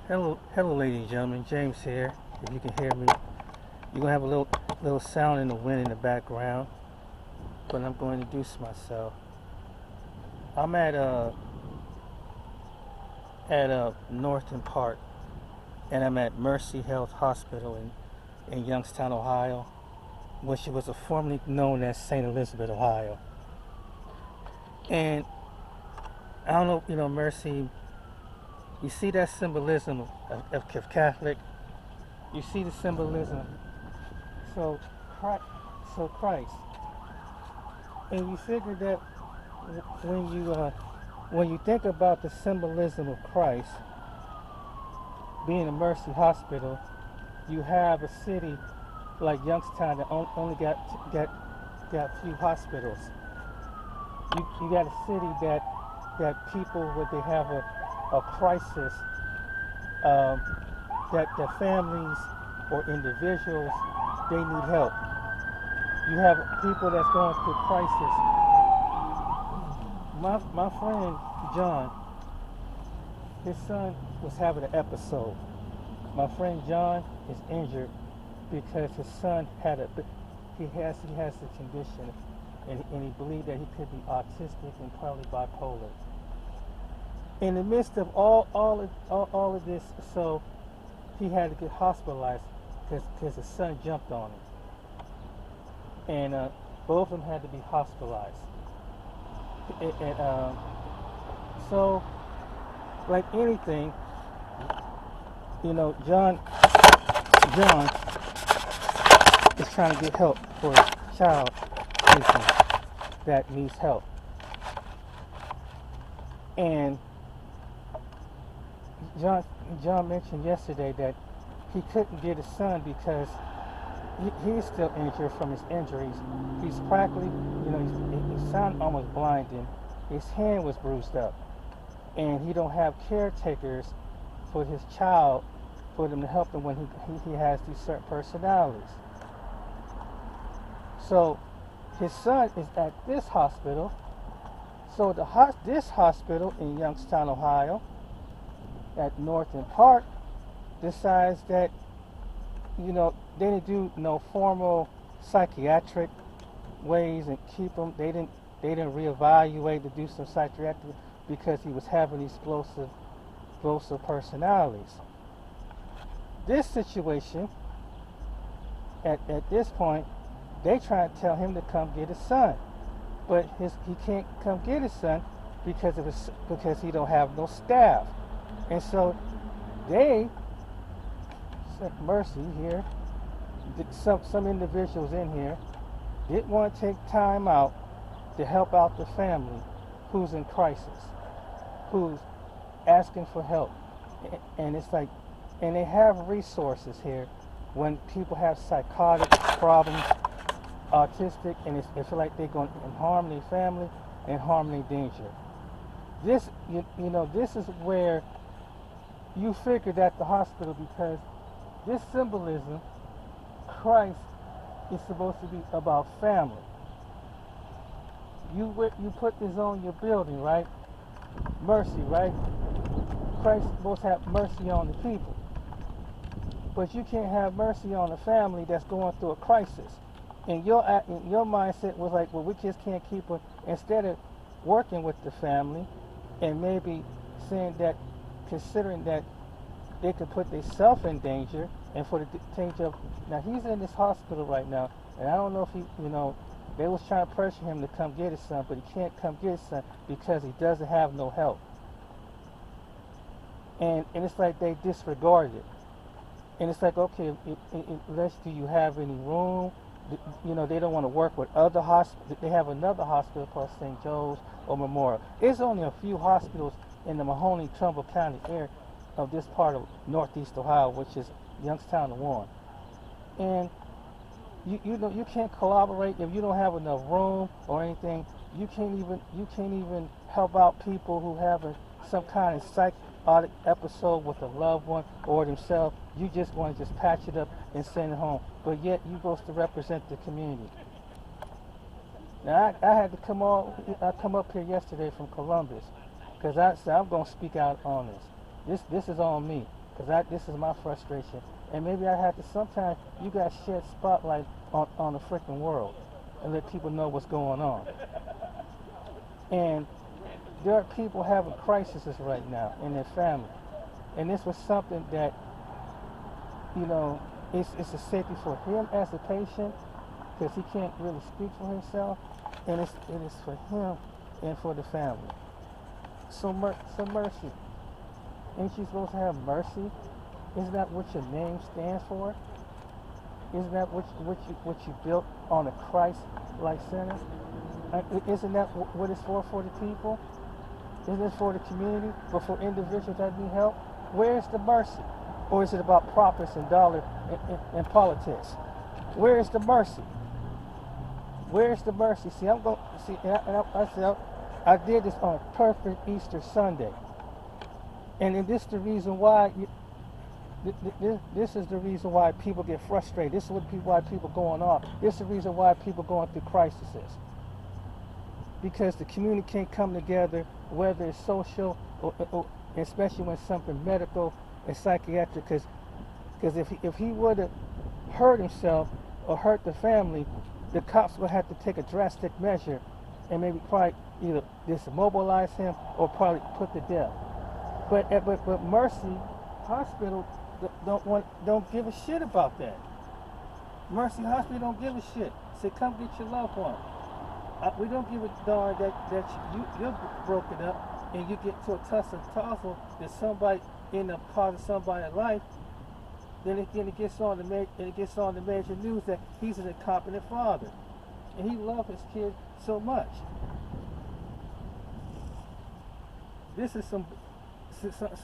Hello, ladies and gentlemen. James here. If you can hear me, you're gonna have a little sound in the wind in the background, but I'm going to introduce myself. I'm at Norton Park, and I'm at Mercy Health Hospital in Youngstown, Ohio, which was formerly known as St. Elizabeth, Ohio. And I don't know, Mercy. You see that symbolism of Catholic. You see the symbolism. So, Christ, so Christ, and you figure that when you think about the symbolism of Christ being a Mercy Hospital, you have a city like Youngstown that only got few hospitals. You got a city that people when they have a crisis, um, that families or individuals they need help. You have people that's going through crisis. My friend John, his son was having an episode. My friend John is injured because his son he has the condition, and he believed that he could be autistic and probably bipolar. In the midst of all of this, so he had to get hospitalized because his son jumped on him, and both of them had to be hospitalized. And so, like anything, John is trying to get help for a child that needs help. And John, John mentioned yesterday that he couldn't get his son because he's still injured from his injuries. He's practically, his son almost blinded. His hand was bruised up. And he don't have caretakers for his child for them to help him when he has these certain personalities. So his son is at this hospital. So this hospital in Youngstown, Ohio, at Norton Park, decides that they didn't do no formal psychiatric ways and keep him. They didn't reevaluate to do some psychiatric because he was having these explosive personalities. This situation, at this point, they try to tell him to come get his son, but he can't come get his son because he don't have no staff, and so they Mercy here, some individuals in here didn't want to take time out to help out the family who's in crisis, who's asking for help. And it's like, and they have resources here when people have psychotic problems, autistic, and it's feel like they're going to harm their family and harm their danger. This is where you figured at the hospital because this symbolism, Christ, is supposed to be about family. You put this on your building, right? Mercy, right? Christ is supposed to have mercy on the people. But you can't have mercy on a family that's going through a crisis. And your mindset was like, well, we just can't keep it. Instead of working with the family and maybe saying that, considering that they could put themselves in danger and for the danger of, now he's in this hospital right now, and I don't know if they was trying to pressure him to come get his son, but he can't come get his son because he doesn't have no help. And it's like they disregarded it. And it's like, okay, unless do you have any room? They don't want to work with other hospitals. They have another hospital called St. Joe's or Memorial. There's only a few hospitals in the Mahoney-Trumbull County area of this part of Northeast Ohio, which is Youngstown and Warren. And you can't collaborate if you don't have enough room or anything. You can't even help out people who have some kind of psychotic episode with a loved one or themselves. You just want to just patch it up and send it home. But yet you're supposed to represent the community. Now I had to come up here yesterday from Columbus because I said I'm going to speak out on this. This is on me because this is my frustration. And maybe I have to sometimes, you guys shed spotlight on the freaking world and let people know what's going on. And there are people having crises right now in their family. And this was something that, you know, it's a safety for him as a patient, because he can't really speak for himself, and it is for him and for the family. So mercy. Ain't you supposed to have mercy? Isn't that what your name stands for? Isn't that what you built on a Christ-like center? Isn't that what it's for the people? Isn't it for the community, but for individuals that need help? Where's the mercy? Or is it about profits and dollars and politics? Where is the mercy? Where's the mercy? See, I'm going. See, I did this on perfect Easter Sunday, and this is the reason why. This is the reason why people get frustrated. This is why people going off. This is the reason why people going through crises. Because the community can't come together, whether it's social or especially when something medical and psychiatric. Because if he would have hurt himself or hurt the family, the cops would have to take a drastic measure and maybe probably either dismobilize him or probably put to death. But Mercy Hospital don't give a shit about that. Mercy Hospital don't give a shit. Say, come get your loved one. We don't give a darn that you're broken up and you get to a tussle that somebody end up causing somebody's life. Then it gets on the major news that he's an incompetent father, and he loves his kid so much. This is so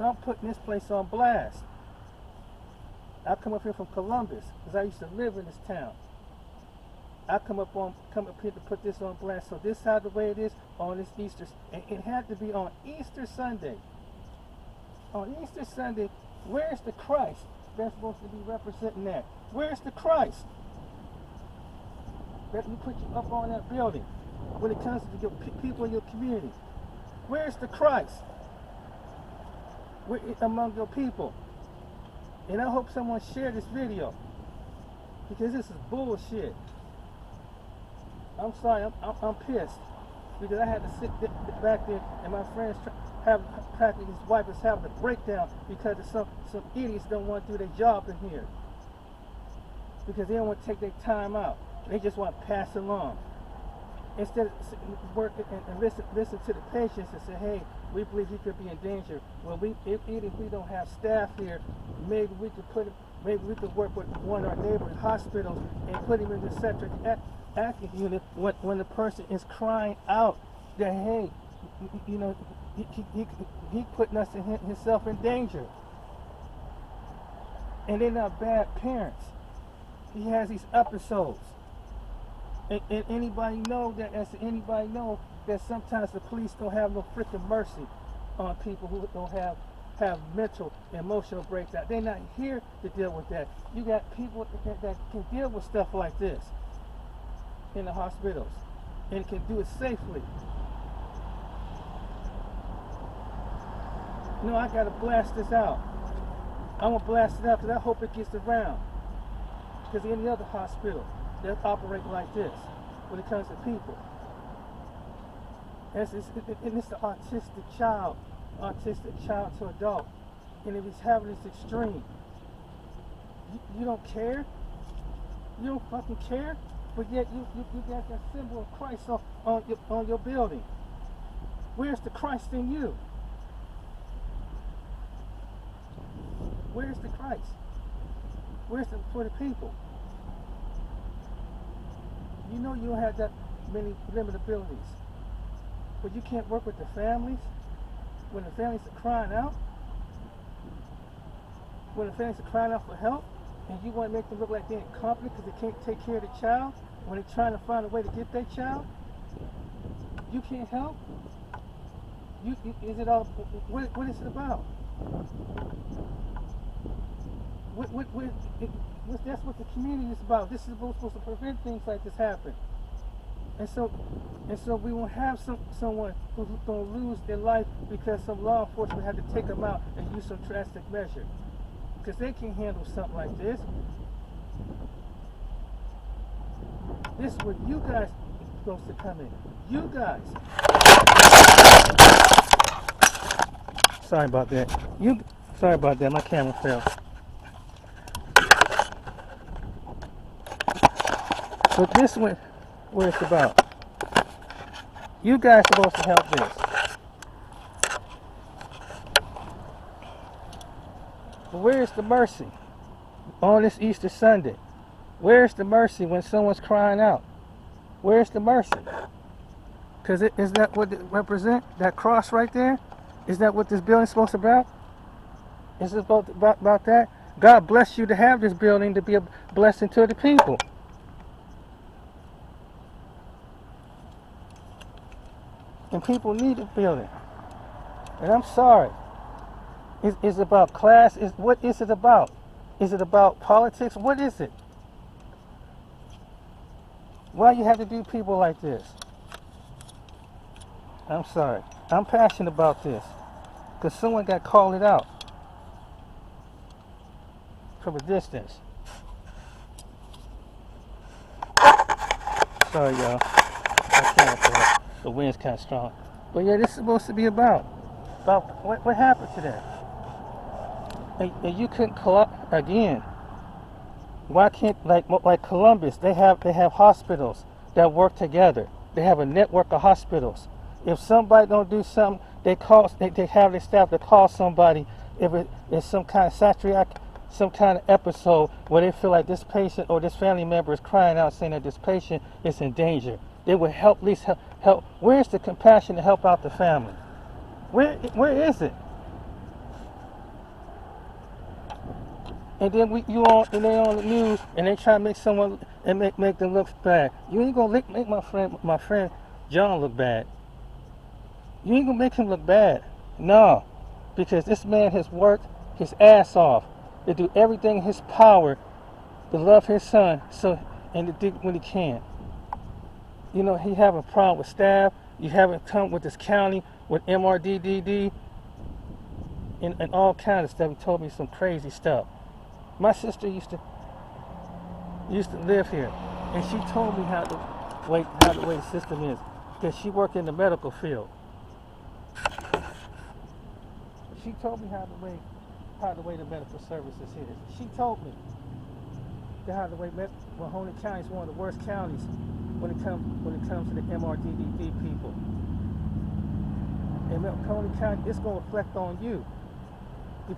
I'm putting this place on blast. I come up here from Columbus because I used to live in this town. I come up here to put this on blast. So this is how the way it is on this Easter. And it had to be on Easter Sunday. On Easter Sunday, where's the Christ that's supposed to be representing that? Where's the Christ that you put you up on that building when it comes to your people in your community? Where's the Christ among your people? And I hope someone shared this video, because this is bullshit. I'm sorry, I'm pissed, because I had to sit back there and my friends practically his wife is having a breakdown because of some idiots don't want to do their job in here, because they don't want to take their time out. They just want to pass along instead of work and listen to the patients and say, hey, we believe he could be in danger. Well, if we don't have staff here, maybe we could work with one of our neighboring hospitals and put him in the centric acting unit when the person is crying out that, hey, you know, he putting himself in danger. And they're not bad parents. He has these episodes. And anybody know that sometimes the police don't have no freaking mercy on people who don't have mental, emotional breakdown. They're not here to deal with that. You got people that can deal with stuff like this in the hospitals and can do it safely. No, I gotta blast this out. I'm gonna blast it out because I hope it gets around. Because any other hospital that operate like this when it comes to people. And it's the autistic child to adult. And if he's having this extreme, you don't care? You don't fucking care? But yet you got that symbol of Christ on your building. Where's the Christ in you? Where's the Christ? Where's the for the people? You know you don't have that many limited abilities. But you can't work with the families when the families are crying out. When the families are crying out for help, and you want to make them look like they're incompetent because they can't take care of the child when they're trying to find a way to get their child. You can't help. Is it all? What is it about? That's what the community is about. This is supposed to prevent things like this happen. And so we won't have someone who's going to lose their life because some law enforcement had to take them out and use some drastic measure. because they can handle something like this. This is what you guys are supposed to come in. You guys. Sorry about that. Sorry about that. My camera fell. But this one, what it's about. You guys are supposed to help this. But where is the mercy on this Easter Sunday? Where is the mercy when someone's crying out? Where is the mercy? Because is that what it represents? That cross right there? Is that what this building's supposed to be about? Is it about that? God bless you to have this building to be a blessing to the people. And people need a building. And I'm sorry. Is it about class? What is it about? Is it about politics? What is it? Why you have to do people like this? I'm sorry. I'm passionate about this. Because someone got called it out. From a distance. Sorry, y'all. I can't tell. The wind's kind of strong. But yeah, this is supposed to be about what happened to them. And you couldn't again. Why can't like Columbus? They have hospitals that work together. They have a network of hospitals. If somebody don't do something, they have their staff to call somebody if it's some kind of some kind of episode where they feel like this patient or this family member is crying out saying that this patient is in danger. They would at least help. Where's the compassion to help out the family? Where is it? And then they on the news and they try to make someone and make them look bad. You ain't gonna make my friend John look bad. You ain't gonna make him look bad. No, because this man has worked his ass off to do everything in his power to love his son and to do when he can. You know, he have a problem with staff. You haven't come with this county with MRDDD and all kinds of stuff. He told me some crazy stuff. My sister used to live here, and she told me how the way the system is, because she worked in the medical field. She told me how the way the medical services is. She told me how the way Mahoney County is one of the worst counties when it comes to the MRDDD people. And Mahoney County, it's going to reflect on you.